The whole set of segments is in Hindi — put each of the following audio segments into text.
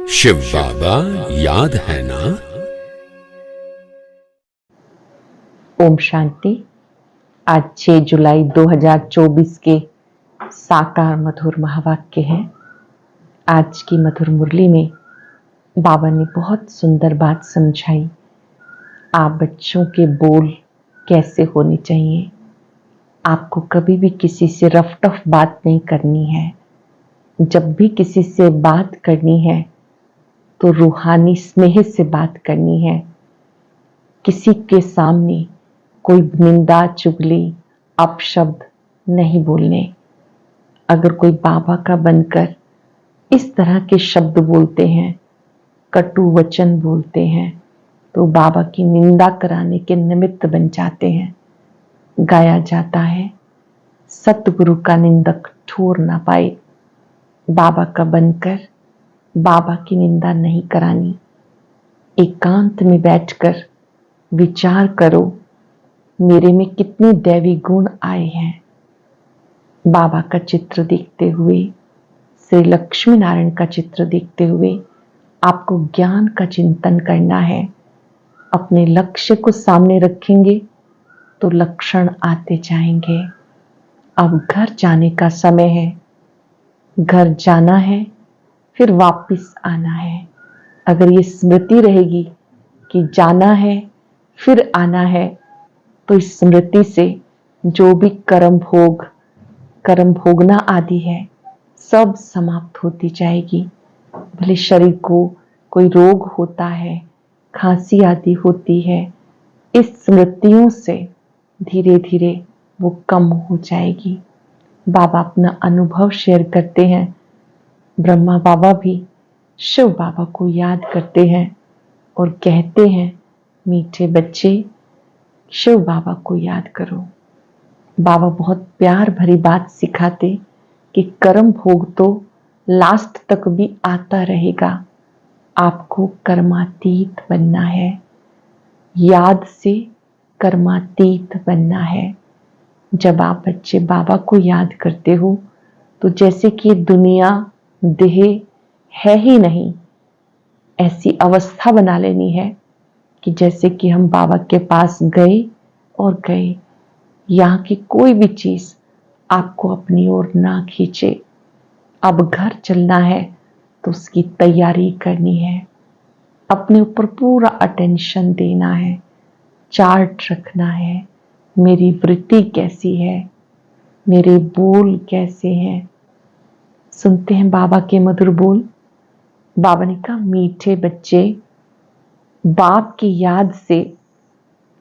शिव बाबा याद है ना। ओम शांति। आज 6 जुलाई 2024 के साकार मधुर महावाक्य हैं। आज की मधुर मुरली में बाबा ने बहुत सुंदर बात समझाई। आप बच्चों के बोल कैसे होने चाहिए। आपको कभी भी किसी से रफ टफ बात नहीं करनी है। जब भी किसी से बात करनी है तो रूहानी स्नेह से बात करनी है। किसी के सामने कोई निंदा चुगली अपशब्द नहीं बोलने। अगर कोई बाबा का बनकर इस तरह के शब्द बोलते हैं, कटु वचन बोलते हैं, तो बाबा की निंदा कराने के निमित्त बन जाते हैं। गाया जाता है, सतगुरु का निंदक ठोर ना पाए। बाबा का बनकर बाबा की निंदा नहीं करानी। एकांत में बैठकर विचार करो, मेरे में कितने दैवी गुण आए हैं। बाबा का चित्र देखते हुए, श्री लक्ष्मी नारायण का चित्र देखते हुए आपको ज्ञान का चिंतन करना है। अपने लक्ष्य को सामने रखेंगे तो लक्षण आते जाएंगे। अब घर जाने का समय है। घर जाना है, फिर वापस आना है। अगर ये स्मृति रहेगी कि जाना है फिर आना है, तो इस स्मृति से जो भी कर्म भोगना आदि है, सब समाप्त होती जाएगी। भले शरीर को कोई रोग होता है, खांसी आदि होती है, इस स्मृतियों से धीरे धीरे वो कम हो जाएगी। बाबा अपना अनुभव शेयर करते हैं। ब्रह्मा बाबा भी शिव बाबा को याद करते हैं और कहते हैं, मीठे बच्चे शिव बाबा को याद करो। बाबा बहुत प्यार भरी बात सिखाते कि कर्म भोग तो लास्ट तक भी आता रहेगा। आपको कर्मातीत बनना है। याद से कर्मातीत बनना है। जब आप बच्चे बाबा को याद करते हो तो जैसे कि दुनिया देह है ही नहीं, ऐसी अवस्था बना लेनी है कि जैसे कि हम बाबा के पास गए और गए। यहाँ की कोई भी चीज आपको अपनी ओर ना खींचे। अब घर चलना है तो उसकी तैयारी करनी है। अपने ऊपर पूरा अटेंशन देना है। चार्ट रखना है, मेरी वृत्ति कैसी है, मेरे बोल कैसे हैं। सुनते हैं बाबा के मधुर बोल। बाबा ने कहा, मीठे बच्चे, बाप की याद से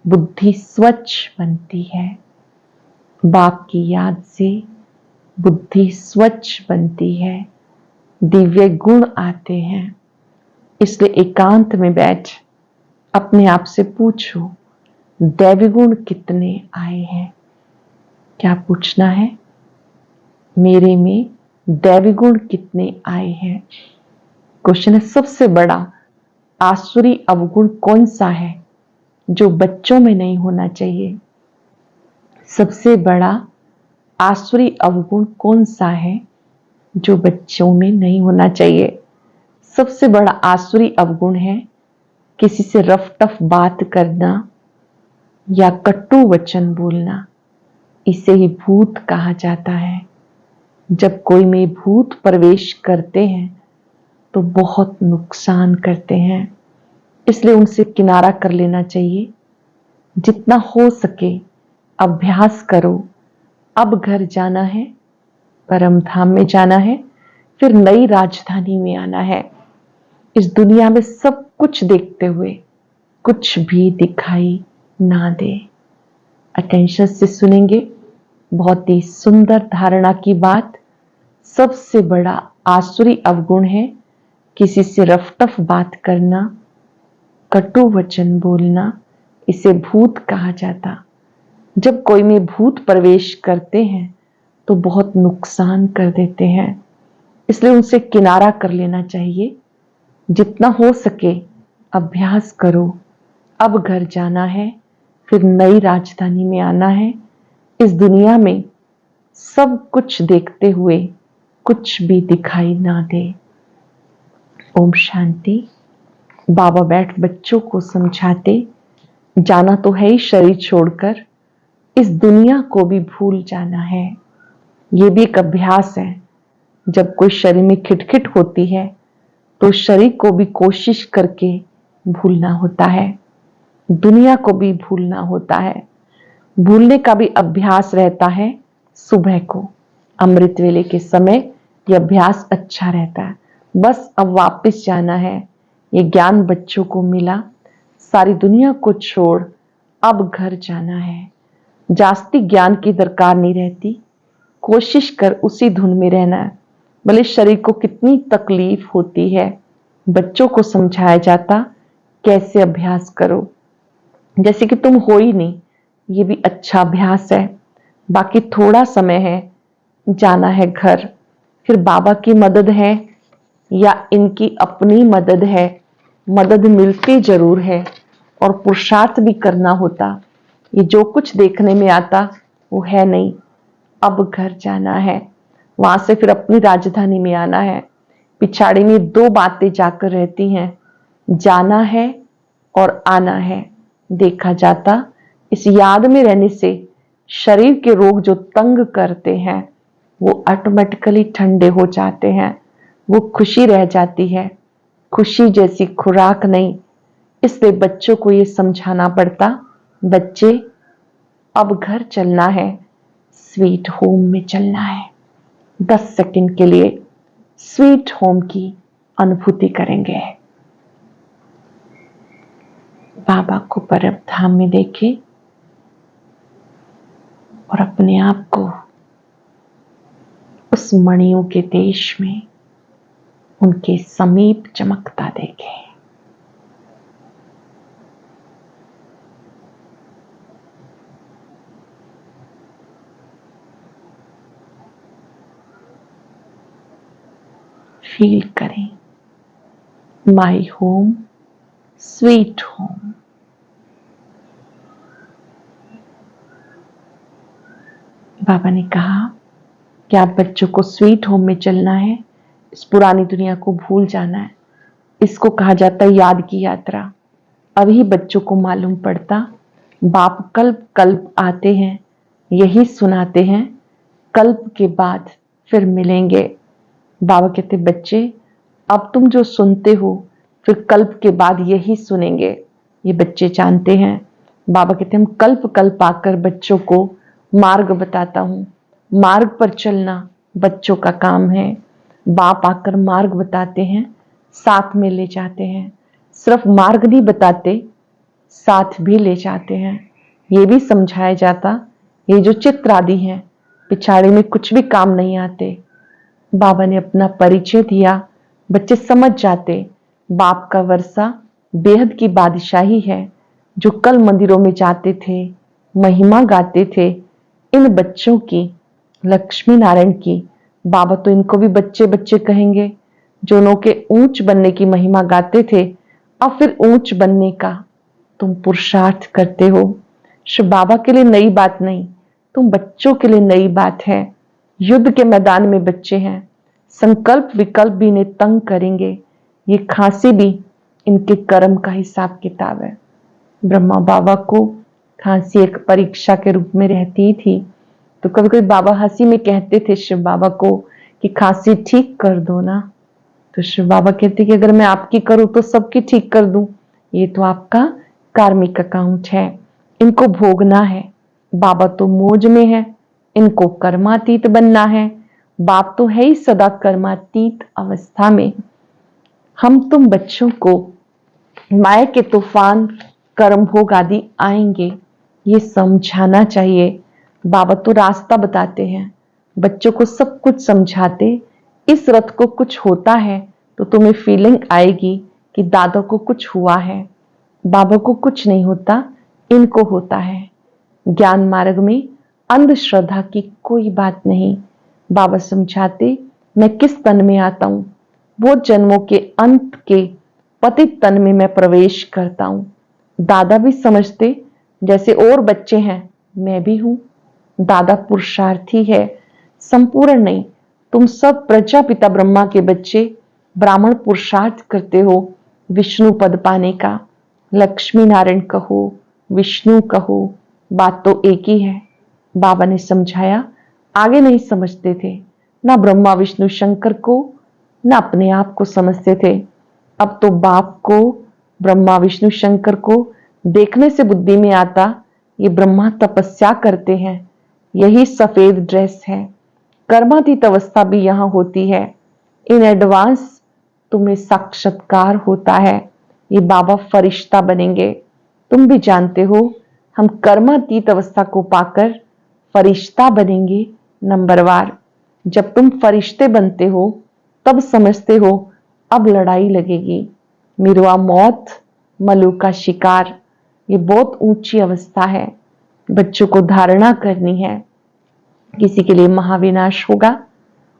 बुद्धि स्वच्छ बनती है। बाप की याद से बुद्धि स्वच्छ बनती है, दिव्य गुण आते हैं। इसलिए एकांत में बैठ अपने आप से पूछो, दैवी गुण कितने आए हैं। क्या पूछना है? मेरे में दैवी गुण कितने आए हैं। क्वेश्चन है, सबसे बड़ा आसुरी अवगुण कौन सा है जो बच्चों में नहीं होना चाहिए। सबसे बड़ा आसुरी अवगुण कौन सा है जो बच्चों में नहीं होना चाहिए। सबसे बड़ा आसुरी अवगुण है किसी से रफ टफ बात करना या कटु वचन बोलना। इसे ही भूत कहा जाता है। जब कोई में भूत प्रवेश करते हैं तो बहुत नुकसान करते हैं। इसलिए उनसे किनारा कर लेना चाहिए। जितना हो सके अभ्यास करो। अब घर जाना है, परम धाम में जाना है, फिर नई राजधानी में आना है। इस दुनिया में सब कुछ देखते हुए कुछ भी दिखाई ना दे। अटेंशन से सुनेंगे। बहुत ही सुंदर धारणा की बात। सबसे बड़ा आसुरी अवगुण है किसी से रफ टफ बात करना, कटु वचन बोलना। इसे भूत कहा जाता। जब कोई में भूत प्रवेश करते हैं तो बहुत नुकसान कर देते हैं। इसलिए उनसे किनारा कर लेना चाहिए। जितना हो सके अभ्यास करो। अब घर जाना है, फिर नई राजधानी में आना है। इस दुनिया में सब कुछ देखते हुए कुछ भी दिखाई ना दे। ओम शांति। बाबा बैठ बच्चों को समझाते, जाना तो है ही शरीर छोड़कर, इस दुनिया को भी भूल जाना है। ये भी एक अभ्यास है। जब कोई शरीर में खिटखिट होती है तो शरीर को भी कोशिश करके भूलना होता है, दुनिया को भी भूलना होता है। भूलने का भी अभ्यास रहता है। सुबह को अमृत वेले के समय यह अभ्यास अच्छा रहता है। बस अब वापस जाना है। ये ज्ञान बच्चों को मिला, सारी दुनिया को छोड़ अब घर जाना है। जास्ती ज्ञान की दरकार नहीं रहती, कोशिश कर उसी धुन में रहना है। भले शरीर को कितनी तकलीफ होती है, बच्चों को समझाया जाता कैसे अभ्यास करो, जैसे कि तुम हो ही नहीं। ये भी अच्छा अभ्यास है। बाकी थोड़ा समय है, जाना है घर। फिर बाबा की मदद है या इनकी अपनी मदद है, मदद मिलती जरूर है और पुरुषार्थ भी करना होता। ये जो कुछ देखने में आता वो है नहीं। अब घर जाना है, वहां से फिर अपनी राजधानी में आना है। पिछाड़ी में दो बातें जाकर रहती हैं, जाना है और आना है। देखा जाता इस याद में रहने से शरीर के रोग जो तंग करते हैं वो ऑटोमेटिकली ठंडे हो जाते हैं, वो खुशी रह जाती है। खुशी जैसी खुराक नहीं, इसलिए बच्चों को ये समझाना पड़ता, बच्चे अब घर चलना है, स्वीट होम में चलना है। 10 सेकंड के लिए स्वीट होम की अनुभूति करेंगे। बाबा को परम धाम में देखें और अपने आप को उस मणियों के देश में उनके समीप चमकता देखें। फील करें, माई होम, स्वीट होम। बाबा ने कहा कि आप बच्चों को स्वीट होम में चलना है, इस पुरानी दुनिया को भूल जाना है। इसको कहा जाता है याद की यात्रा। अभी बच्चों को मालूम पड़ता, बाप कल्प कल्प आते हैं, यही सुनाते हैं, कल्प के बाद फिर मिलेंगे। बाबा कहते, बच्चे अब तुम जो सुनते हो फिर कल्प के बाद यही सुनेंगे। ये बच्चे जानते हैं। बाबा कहते, हम कल्प कल्प आकर बच्चों को मार्ग बताता हूं। मार्ग पर चलना बच्चों का काम है। बाप आकर मार्ग बताते हैं, साथ में ले जाते हैं। सिर्फ मार्ग नहीं बताते, साथ भी ले जाते हैं। ये भी समझाया जाता, ये जो चित्र आदि हैं पिछाड़ी में कुछ भी काम नहीं आते। बाबा ने अपना परिचय दिया, बच्चे समझ जाते बाप का वर्षा बेहद की बादशाही है। जो कल मंदिरों में जाते थे, महिमा गाते थे इन बच्चों की, लक्ष्मी नारायण की, बाबा तो इनको भी बच्चे बच्चे कहेंगे। जो लोगों के ऊंच बनने की महिमा गाते थे, अब फिर ऊंच बनने का तुम पुरुषार्थ करते हो। शिव बाबा के लिए नई बात नहीं, तुम बच्चों के लिए नई बात है। युद्ध के मैदान में बच्चे हैं, संकल्प विकल्प भी इन्हें तंग करेंगे। ये खांसी भी इनके कर्म का हिसाब किताब है। ब्रह्मा बाबा को खांसी एक परीक्षा के रूप में रहती थी, तो कभी कभी बाबा हंसी में कहते थे शिव बाबा को कि खांसी ठीक कर दो ना। तो शिव बाबा कहते कि अगर मैं आपकी करूं तो सबकी ठीक कर दूं, ये तो आपका कार्मिक अकाउंट है, इनको भोगना है। बाबा तो मौज में है, इनको कर्मातीत बनना है। बाप तो है ही सदा कर्मातीत अवस्था में। हम तुम बच्चों को माया के तूफान कर्म भोग आदि आएंगे, ये समझाना चाहिए। बाबा तो रास्ता बताते हैं, बच्चों को सब कुछ समझाते। इस रथ को कुछ होता है तो तुम्हें फीलिंग आएगी कि दादा को कुछ हुआ है। बाबा को कुछ नहीं होता, इनको होता है। ज्ञान मार्ग में अंधश्रद्धा की कोई बात नहीं। बाबा समझाते, मैं किस तन में आता हूं, वो जन्मों के अंत के पतित तन में मैं प्रवेश करता हूं। दादा भी समझते, जैसे और बच्चे हैं मैं भी हूं। दादा पुरुषार्थी है, संपूर्ण नहीं। तुम सब प्रजापिता ब्रह्मा के बच्चे ब्राह्मण पुरुषार्थ करते हो विष्णु पद पाने का। लक्ष्मी नारायण कहो, विष्णु कहो, बात तो एक ही है। बाबा ने समझाया। आगे नहीं समझते थे, ना ब्रह्मा विष्णु शंकर को, ना अपने आप को समझते थे। अब तो बाप को, ब्रह्मा विष्णु शंकर को देखने से बुद्धि में आता, ये ब्रह्मा तपस्या करते हैं, यही सफेद ड्रेस है। कर्मातीत अवस्था भी यहां होती है। इन एडवांस तुम्हें साक्षात्कार होता है। ये बाबा फरिश्ता बनेंगे। तुम भी जानते हो हम कर्मातीत अवस्था को पाकर फरिश्ता बनेंगे नंबरवार। जब तुम फरिश्ते बनते हो तब समझते हो अब लड़ाई लगेगी। मिरवा मौत, मलू का शिकार, ये बहुत ऊंची अवस्था है। बच्चों को धारणा करनी है। किसी के लिए महाविनाश होगा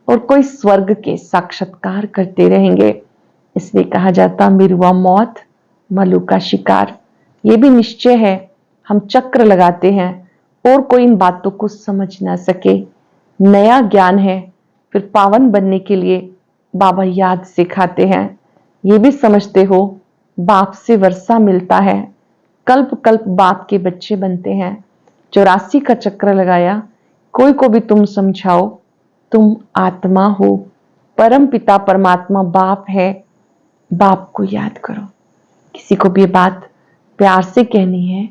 और कोई स्वर्ग के साक्षात्कार करते रहेंगे। इसलिए कहा जाता मिरवा मौत, मलू का शिकार। ये भी निश्चय है हम चक्र लगाते हैं और कोई इन बातों को समझ ना सके। नया ज्ञान है, फिर पावन बनने के लिए बाबा याद सिखाते हैं। ये भी समझते हो बाप से वर्षा मिलता है, कल्प कल्प बाप के बच्चे बनते हैं। 84 का चक्र लगाया। कोई को भी तुम समझाओ तुम आत्मा हो, परम पिता परमात्मा बाप है, बाप को याद करो। किसी को भी ये बात प्यार से कहनी है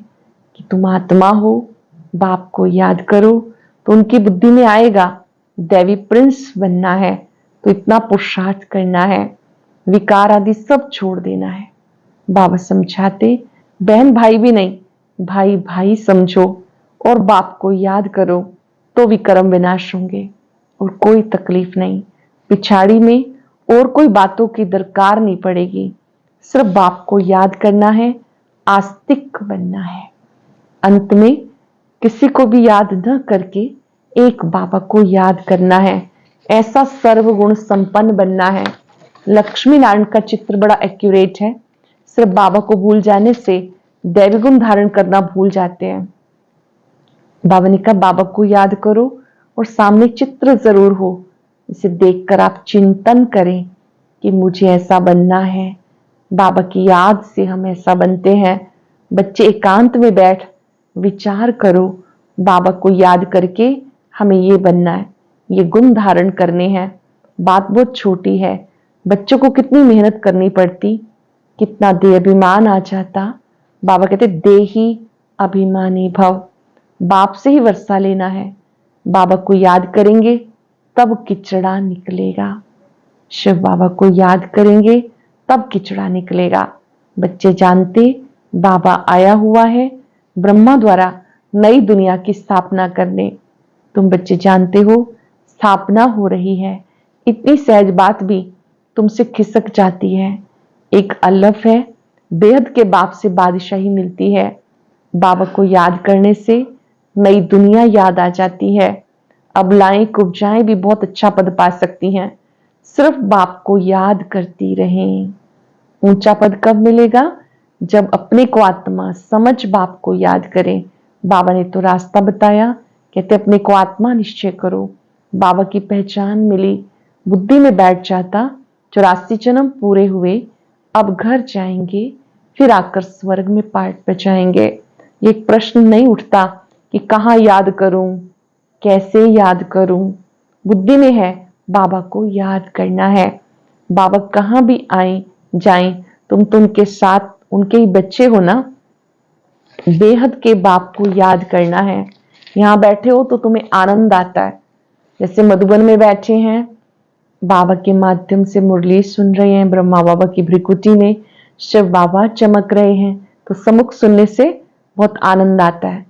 कि तुम आत्मा हो, बाप को याद करो, तो उनकी बुद्धि में आएगा देवी प्रिंस बनना है, तो इतना पुरुषार्थ करना है, विकार आदि सब छोड़ देना है। बाबा समझाते बहन भाई भी नहीं, भाई भाई समझो और बाप को याद करो, तो विक्रम विनाश होंगे और कोई तकलीफ नहीं। पिछाड़ी में और कोई बातों की दरकार नहीं पड़ेगी। सिर्फ बाप को याद करना है, आस्तिक बनना है। अंत में किसी को भी याद न करके एक बाबा को याद करना है। ऐसा सर्वगुण संपन्न बनना है। लक्ष्मी नारायण का चित्र बड़ा एक्यूरेट है। सिर्फ बाबा को भूल जाने से दैवी गुण धारण करना भूल जाते हैं। बाबा ने कहा बाबा को याद करो और सामने चित्र जरूर हो, इसे देखकर आप चिंतन करें कि मुझे ऐसा बनना है। बाबा की याद से हम ऐसा बनते हैं। बच्चे एकांत में बैठ विचार करो, बाबा को याद करके हमें ये बनना है, ये गुण धारण करने हैं। बात बहुत छोटी है, बच्चों को कितनी मेहनत करनी पड़ती, कितना दे अभिमान आ जाता। बाबा कहते देही अभिमानी भव, बाप से ही वर्षा लेना है। बाबा को याद करेंगे तब किचड़ा निकलेगा। शिव बाबा को याद करेंगे तब किचड़ा निकलेगा। बच्चे जानते बाबा आया हुआ है ब्रह्मा द्वारा नई दुनिया की स्थापना करने। तुम बच्चे जानते हो स्थापना हो रही है, इतनी सहज बात भी तुमसे खिसक जाती है। एक अलफ है, बेहद के बाप से बादशाही मिलती है। बाबा को याद करने से नई दुनिया याद आ जाती है। अबलाएं कुब्जाएं भी बहुत अच्छा पद पा सकती हैं, सिर्फ बाप को याद करती रहें। ऊंचा पद कब मिलेगा? जब अपने को आत्मा समझ बाप को याद करें। बाबा ने तो रास्ता बताया, कहते अपने को आत्मा निश्चय करो। बाबा की पहचान मिली, बुद्धि में बैठ जाता। 84 जन्म पूरे हुए, अब घर जाएंगे, फिर आकर स्वर्ग में पाठ बजाएंगे। ये प्रश्न नहीं उठता कि कहाँ याद करूं, कैसे याद करूं। बुद्धि में है बाबा को याद करना है। बाबा कहाँ भी आए जाएं, तुम तो उनके साथ उनके ही बच्चे हो ना। बेहद के बाप को याद करना है। यहाँ बैठे हो तो तुम्हें आनंद आता है। जैसे मधुबन में बैठे हैं, बाबा के माध्यम से मुरली सुन रहे हैं, ब्रह्मा बाबा की भ्रिकुटी में शिव बाबा चमक रहे हैं, तो सम्मुख सुनने से बहुत आनंद आता है।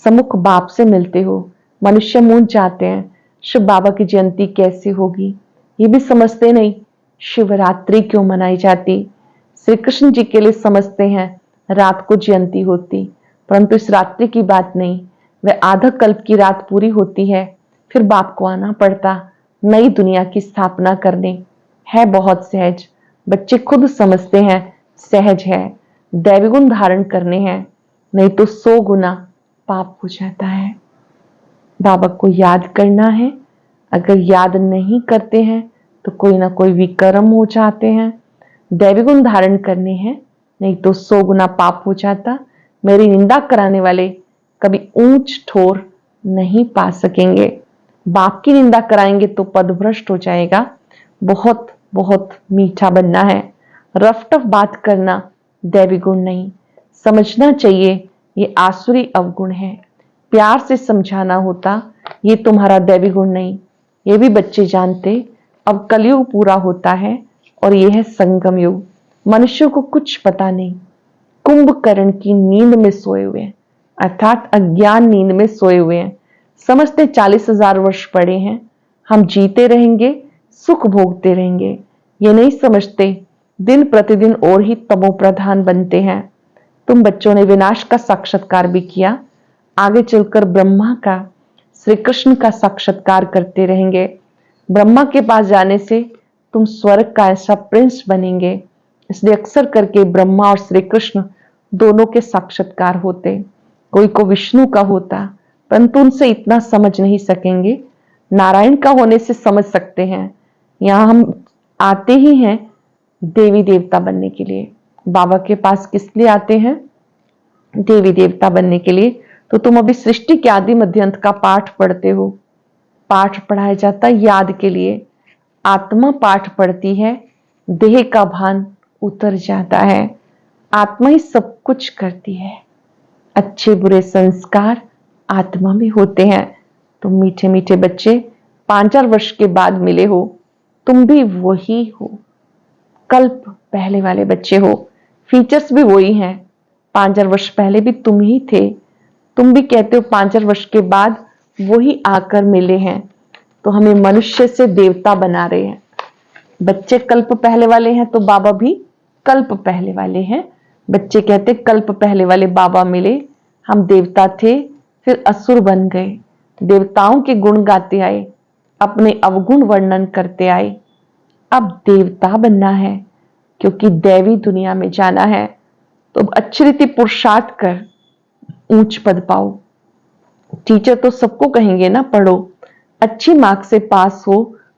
सम्मुख बाप से मिलते हो, मनुष्य मूंझ जाते हैं, शिव बाबा की जयंती कैसे होगी, ये भी समझते नहीं। शिवरात्रि क्यों मनाई जाती, श्री कृष्ण जी के लिए समझते हैं रात को जयंती होती, परंतु इस रात्रि की बात नहीं। वह आधा कल्प की रात पूरी होती है, फिर बाप को आना पड़ता नई दुनिया की स्थापना करने। है बहुत सहज, बच्चे खुद समझते हैं सहज है। दैवी गुण धारण करने हैं, नहीं तो 100 गुना पाप हो जाता है। बाबा को याद करना है। अगर याद नहीं करते हैं तो कोई ना कोई विकर्म हो जाते हैं, दैवी गुण धारण करने हैं, नहीं तो 100 गुना पाप हो जाता। मेरी निंदा कराने वाले कभी ऊंच ठोर नहीं पा सकेंगे। बाप की निंदा कराएंगे तो पद भ्रष्ट हो जाएगा। बहुत बहुत मीठा बनना है, रफ टफ बात करना दैवी गुण नहीं। समझना चाहिए ये आसुरी अवगुण है, प्यार से समझाना होता ये तुम्हारा दैवी गुण नहीं। ये भी बच्चे जानते अब कलयुग पूरा होता है और ये है संगम युग। मनुष्यों को कुछ पता नहीं, कुंभकर्ण की नींद में सोए हुए हैं, अर्थात अज्ञान नींद में सोए हुए हैं। समझते 40,000 वर्ष पड़े हैं, हम जीते रहेंगे, सुख भोगते रहेंगे। ये नहीं समझते दिन प्रतिदिन और ही तमो प्रधान बनते हैं। तुम बच्चों ने विनाश का साक्षात्कार भी किया, आगे चलकर ब्रह्मा का, श्री कृष्ण का साक्षात्कार करते रहेंगे। ब्रह्मा के पास जाने से तुम स्वर्ग का ऐसा प्रिंस बनेंगे। इसलिए अक्सर करके ब्रह्मा और श्री कृष्ण दोनों के साक्षात्कार होते, कोई को विष्णु का होता, परंतु उनसे इतना समझ नहीं सकेंगे। नारायण का होने से समझ सकते हैं। यहाँ हम आते ही हैं देवी देवता बनने के लिए। बाबा के पास किस लिए आते हैं? देवी देवता बनने के लिए। तो तुम अभी सृष्टि के आदि मध्य अंत का पाठ पढ़ते हो। पाठ पढ़ाया जाता है याद के लिए। आत्मा पाठ पढ़ती है, देह का भान उतर जाता है। आत्मा ही सब कुछ करती है। अच्छे बुरे संस्कार आत्मा में होते हैं। तुम मीठे मीठे बच्चे 5-4 वर्ष के बाद मिले हो, तुम भी वही हो, कल्प पहले वाले बच्चे हो। फीचर्स भी वही हैं। 5-4 वर्ष पहले भी तुम ही थे। तुम भी कहते हो 5-4 वर्ष के बाद वही आकर मिले हैं, तो हमें मनुष्य से देवता बना रहे हैं। बच्चे कल्प पहले वाले हैं तो बाबा भी कल्प पहले वाले हैं। बच्चे कहते कल्प पहले वाले बाबा मिले, हम देवता थे फिर असुर बन गए। देवताओं के गुण गाते आए, अपने अवगुण वर्णन करते आए। अब देवता बनना है, क्योंकि दैवी दुनिया में जाना है। तो अब अच्छी रीति पुरुषार्थ कर ऊंच पद पाओ। टीचर तो सबको कहेंगे ना पढ़ो, अच्छी मार्क्स से पास हो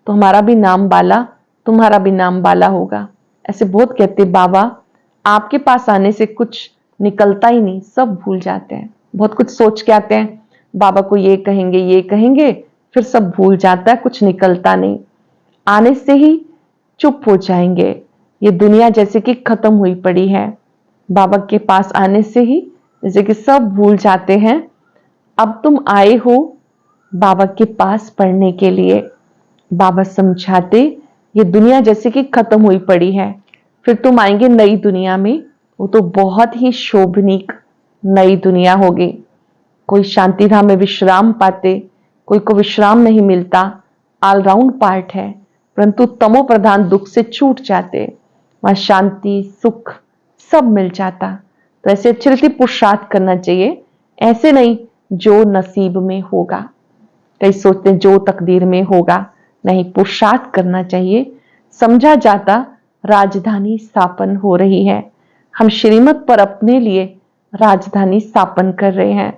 तो हमारा भी नाम बाला, तुम्हारा भी नाम बाला होगा। ऐसे बहुत कहते बाबा आपके पास आने से कुछ निकलता ही नहीं, सब भूल जाते हैं। बहुत कुछ सोच के आते हैं, बाबा को ये कहेंगे, फिर सब भूल जाता है, कुछ निकलता नहीं। आने से ही चुप हो जाएंगे। ये दुनिया जैसे कि खत्म हुई पड़ी है। बाबा के पास आने से ही जैसे कि सब भूल जाते हैं। अब तुम आए हो बाबा के पास पढ़ने के लिए। बाबा समझाते ये दुनिया जैसे कि खत्म हुई पड़ी है, फिर तुम आएंगे नई दुनिया में, वो तो बहुत ही शोभनीक नई दुनिया होगी। कोई शांति धाम में विश्राम पाते, कोई को विश्राम नहीं मिलता, ऑलराउंड पार्ट है, परंतु तमो प्रधान दुख से छूट जाते, वहां शांति सुख सब मिल जाता। तो ऐसे अच्छी रीति पुरुषार्थ करना चाहिए, ऐसे नहीं जो नसीब में होगा। कई सोचते हैं जो तकदीर में होगा, नहीं, पुरुषार्थ करना चाहिए। समझा जाता राजधानी स्थापन हो रही है, हम श्रीमत पर अपने लिए राजधानी स्थापन कर रहे हैं।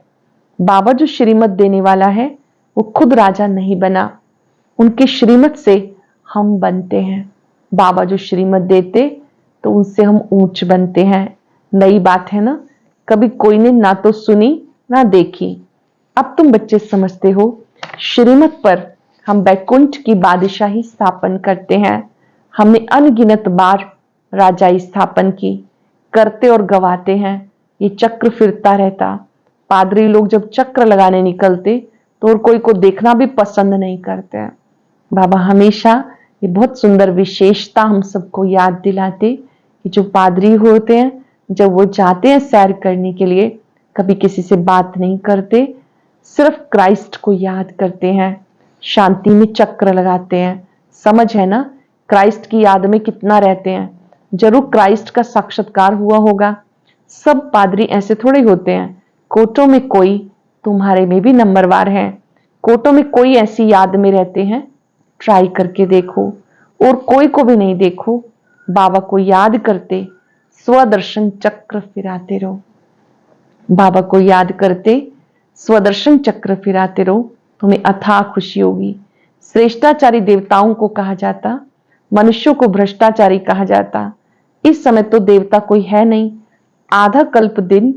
बाबा जो श्रीमत देने वाला है वो खुद राजा नहीं बना, उनकी श्रीमत से हम बनते हैं। बाबा जो श्रीमत देते तो उनसे हम ऊंच बनते हैं। नई बात है ना, कभी कोई ने ना तो सुनी ना देखी। अब तुम बच्चे समझते हो, श्रीमत पर हम बैकुंठ की बादशाही स्थापन करते हैं। हमने अनगिनत बार राजाई स्थापन की, करते और गवाते हैं, ये चक्र फिरता रहता। पादरी लोग जब चक्र लगाने निकलते तो और कोई को देखना भी पसंद नहीं करते हैं। बाबा हमेशा ये बहुत सुंदर विशेषता हम सबको याद दिलाते कि जो पादरी होते हैं जब वो जाते हैं सैर करने के लिए, कभी किसी से बात नहीं करते, सिर्फ क्राइस्ट को याद करते हैं, शांति में चक्र लगाते हैं। समझ है ना, क्राइस्ट की याद में कितना रहते हैं। जरूर क्राइस्ट का साक्षात्कार हुआ होगा। सब पादरी ऐसे थोड़े होते हैं, कोटों में कोई, तुम्हारे में भी नंबरवार है, कोटों में कोई ऐसी याद में रहते हैं। ट्राई करके देखो, और कोई को भी नहीं देखो, बाबा को याद करते स्वदर्शन चक्र फिराते रहो। बाबा को याद करते स्वदर्शन चक्र फिराते रहो, तुम्हें अथाह खुशी होगी। श्रेष्ठाचारी देवताओं को कहा जाता मनुष्यों को भ्रष्टाचारी कहा जाता। इस समय तो देवता कोई है नहीं। आधा कल्प दिन,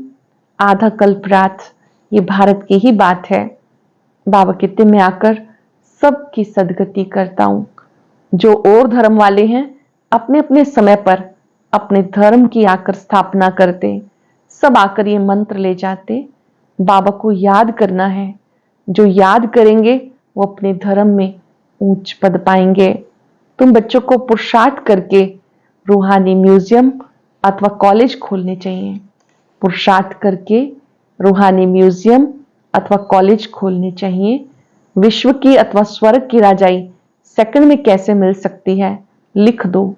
आधा कल्प रात, ये भारत की ही बात है। बाबा कहते मैं आकर सबकी सदगति करता हूं। जो और धर्म वाले हैं अपने अपने समय पर अपने धर्म की आकर स्थापना करते, सब आकर ये मंत्र ले जाते। बाबा को याद करना है। जो याद करेंगे वो अपने धर्म में ऊंच पद पाएंगे। तुम बच्चों को पुरुषार्थ करके रूहानी म्यूजियम अथवा कॉलेज खोलने चाहिए। पुरुषार्थ करके रूहानी म्यूजियम अथवा कॉलेज खोलने चाहिए। विश्व की अथवा स्वर्ग की राजाई सेकंड में कैसे मिल सकती है, लिख दो,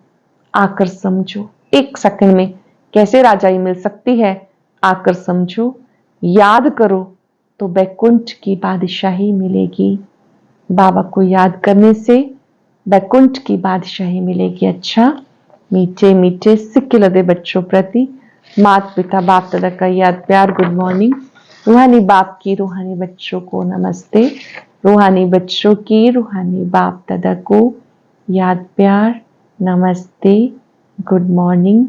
आकर समझो। एक सेकंड में कैसे राजाई मिल सकती है, आकर समझो। याद करो तो बैकुंठ की बादशाही मिलेगी। बाबा को याद करने से बैकुंठ की बादशाही मिलेगी। अच्छा, मीठे मीठे सिक्के लदे बच्चों प्रति माता पिता बाप दादा का याद प्यार गुड मॉर्निंग। रूहानी बाप की रूहानी बच्चों को नमस्ते। रूहानी बच्चों की रूहानी बाप दादा को याद प्यार नमस्ते गुड मॉर्निंग।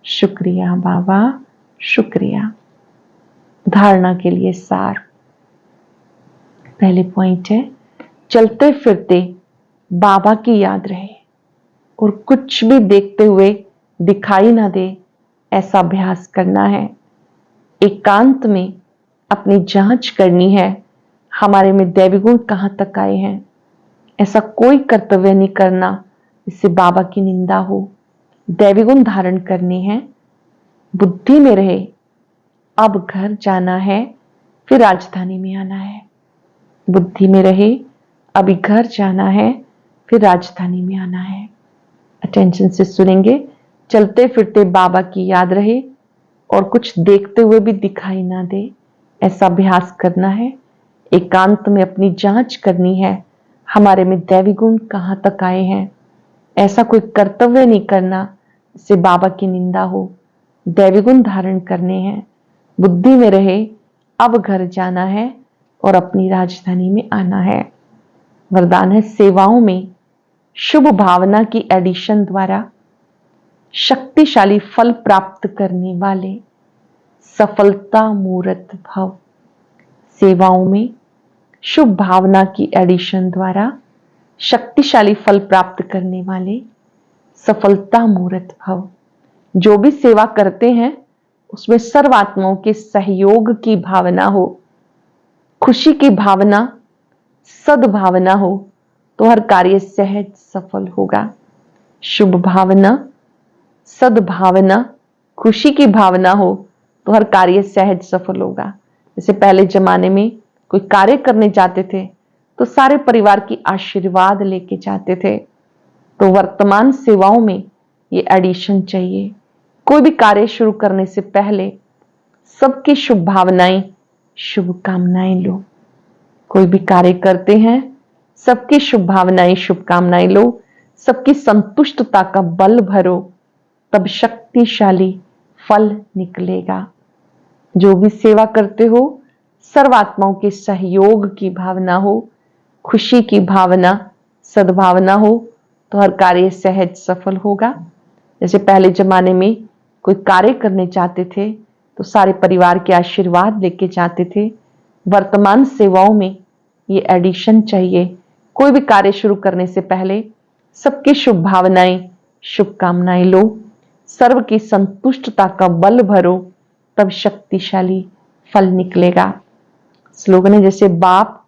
शुक्रिया बाबा, शुक्रिया। धारणा के लिए सार। पहले पॉइंट है, चलते फिरते बाबा की याद रहे और कुछ भी देखते हुए दिखाई ना दे, ऐसा अभ्यास करना है। एकांत में अपनी जांच करनी है, हमारे में दैवी गुण कहां तक आए हैं। ऐसा कोई कर्तव्य नहीं करना जिससे बाबा की निंदा हो। दैवी गुण धारण करने हैं। बुद्धि में रहे, अब घर जाना है, फिर राजधानी में आना है। बुद्धि में रहे, अभी घर जाना है, फिर राजधानी में आना है। अटेंशन से सुनेंगे। चलते फिरते बाबा की याद रहे और कुछ देखते हुए भी दिखाई ना दे, ऐसा अभ्यास करना है। एकांत में अपनी जांच करनी है, हमारे में दैवी गुण कहां तक आए हैं। ऐसा कोई कर्तव्य नहीं करना जिससे बाबा की निंदा हो। दैवी गुण धारण करने हैं। बुद्धि में रहे, अब घर जाना है और अपनी राजधानी में आना है। वरदान है, सेवाओं में शुभ भावना की एडिशन द्वारा शक्तिशाली फल प्राप्त करने वाले सफलता मूर्त भव। सेवाओं में शुभ भावना की एडिशन द्वारा शक्तिशाली फल प्राप्त करने वाले सफलता मूर्त भव। जो भी सेवा करते हैं उसमें सर्वात्माओं के सहयोग की भावना हो, खुशी की भावना, सद्भावना हो तो हर कार्य सहज सफल होगा। शुभ भावना, सद्भावना, खुशी की भावना हो तो हर कार्य सहज सफल होगा। जैसे पहले जमाने में कोई कार्य करने जाते थे तो सारे परिवार की आशीर्वाद लेके जाते थे। तो वर्तमान सेवाओं में ये एडिशन चाहिए। कोई भी कार्य शुरू करने से पहले सबकी शुभ भावनाएं, शुभकामनाएं लो। कोई भी कार्य करते हैं, सबकी शुभ भावनाएं, शुभकामनाएं लो, सबकी संतुष्टता का बल भरो, तब शक्तिशाली फल निकलेगा। जो भी सेवा करते हो, सर्वात्माओं के सहयोग की भावना हो, खुशी की भावना, सद्भावना हो तो हर कार्य सहज सफल होगा। जैसे पहले जमाने में कोई कार्य करने जाते थे तो सारे परिवार के आशीर्वाद लेके जाते थे। वर्तमान सेवाओं में ये एडिशन चाहिए। कोई भी कार्य शुरू करने से पहले सबकी शुभ भावनाएं, शुभकामनाएं लो, सर्व की संतुष्टता का बल भरो, तब शक्तिशाली फल निकलेगा। स्लोगन है, जैसे बाप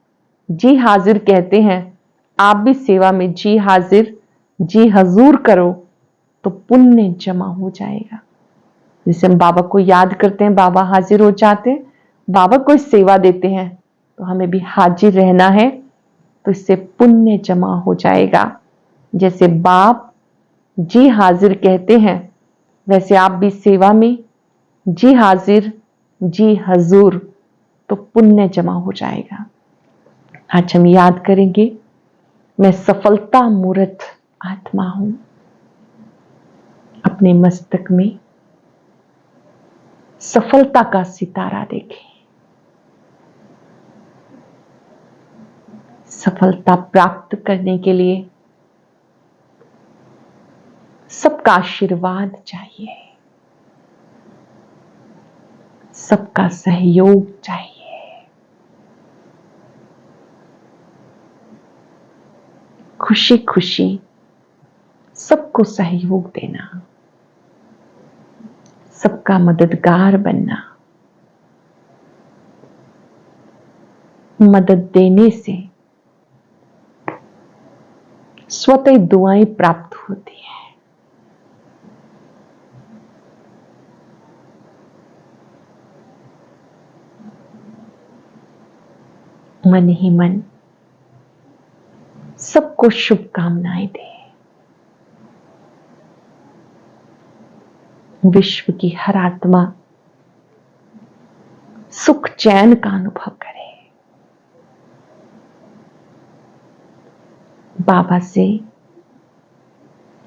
जी हाजिर कहते हैं, आप भी सेवा में जी हाजिर, जी हजूर करो तो पुण्य जमा हो जाएगा। जैसे हम बाबा को याद करते हैं, बाबा हाजिर हो जाते हैं। बाबा को सेवा देते हैं तो हमें भी हाजिर रहना है, तो इससे पुण्य जमा हो जाएगा। जैसे बाप जी हाजिर कहते हैं, वैसे आप भी सेवा में जी हाजिर, जी हजूर तो पुण्य जमा हो जाएगा। आज हम याद करेंगे, मैं सफलता मूर्त आत्मा हूं। अपने मस्तक में सफलता का सितारा देखें। सफलता प्राप्त करने के लिए सबका आशीर्वाद चाहिए, सबका सहयोग चाहिए। खुशी खुशी सबको सहयोग देना, सबका मददगार बनना। मदद देने से स्वतः दुआएं प्राप्त होती है। मन ही मन सबको शुभकामनाएं दे। विश्व की हर आत्मा सुख चैन का अनुभव करे। बाबा से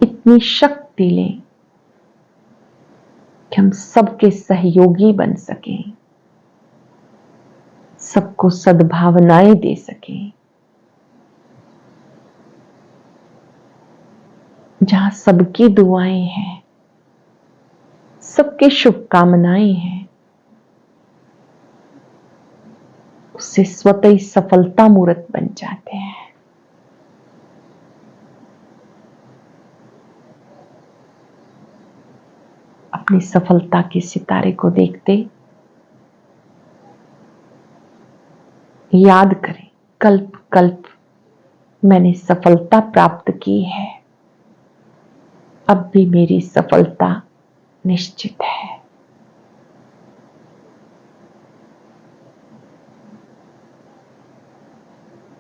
इतनी शक्ति लें कि हम सबके सहयोगी बन सकें, सबको सद्भावनाएं दे सकें। जहां सबकी दुआएं हैं, सबके शुभकामनाएं हैं, उससे स्वतः ही सफलता मूर्त बन जाते हैं। अपनी सफलता के सितारे को देखते याद करें, कल्प कल्प मैंने सफलता प्राप्त की है, अब भी मेरी सफलता निश्चित है।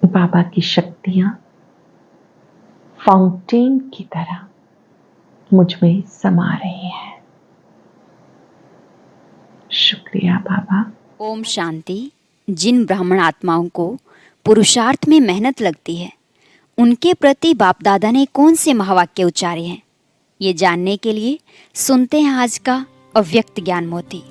बाबा की शक्तियां फाउंटेन की तरह मुझ में समा रही है। शुक्रिया बाबा। ओम शांति। जिन ब्राह्मण आत्माओं को पुरुषार्थ में मेहनत लगती है, उनके प्रति बाप दादा ने कौन से महावाक्य उच्चारे हैं, ये जानने के लिए सुनते हैं आज का अव्यक्त ज्ञान मोती।